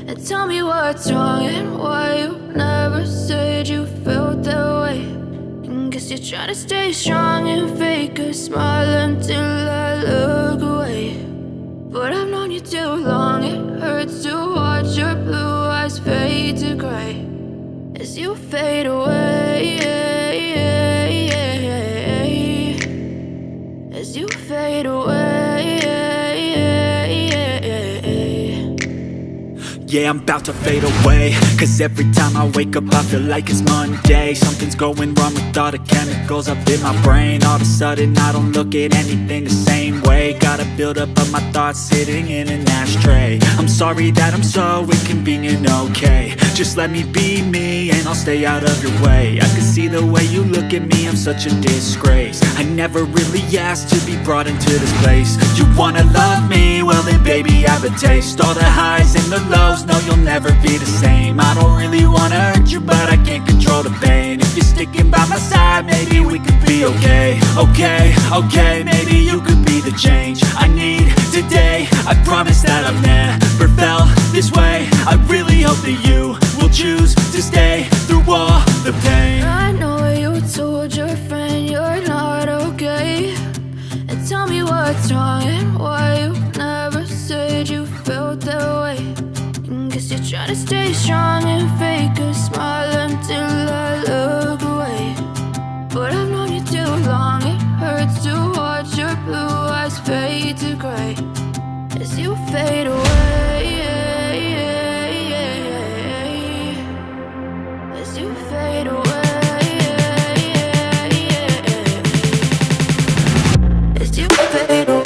And tell me what's wrong and why you never said you felt that way. And guess you're trying to stay strong and fake a smile until I look away. But I've known you too long, it hurts to watch your blue eyes fade to gray as you fade away, as you fade away. Yeah, I'm about to fade away, cause every time I wake up I feel like it's Monday. Something's going wrong with all the chemicals up in my brain. All of a sudden I don't look at anything the same way. Got a buildup of my thoughts sitting in an ashtray. I'm sorry that I'm so inconvenient, okay. Just let me be me and I'll stay out of your way. I can see the way you look at me, I'm such a disgrace. I never really asked to be brought into this place. You wanna love me? Well then baby I have a taste. All the highs and the lows, no you'll never be the same. I don't really wanna hurt you but I can't control the pain. If you're sticking by my side maybe we could be okay. Okay, maybe you could be the change I need today. I promise that I've never felt this way. I really hope that you will choose to stay through all the pain. I know you told your friend you're not okay. And tell me what's wrong and why you never said you felt that way. And guess you're trying to stay strong and fake a smile until I look away. But I've known you too long, it hurts to watch your blue eyes fade to gray as you fade away, as you fade away, as you fade away.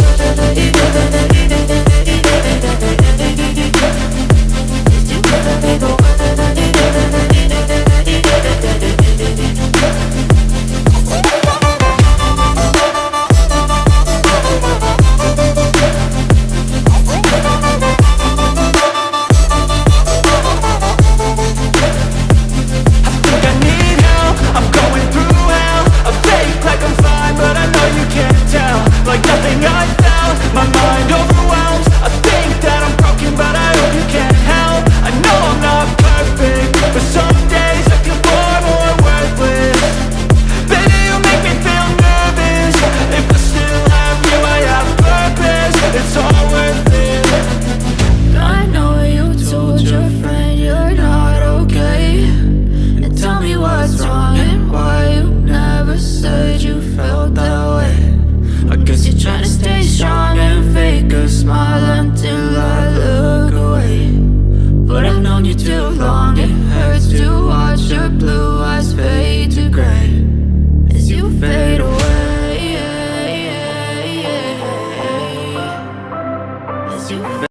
Like nothing I felt, my mind overwhelms. I think that I'm broken but I hope you can't help. I know I'm not perfect, but some days I feel far more worthless. Baby, you make me feel nervous. If I still have you, I have purpose. It's all worth it. I know you told your friend you're not okay. And tell me what's wrong and why you never said you felt that way. I guess you're trying to stay strong and fake a smile until I look away. But I've known you too long, it hurts to watch your blue eyes fade to gray as you fade away, as you fade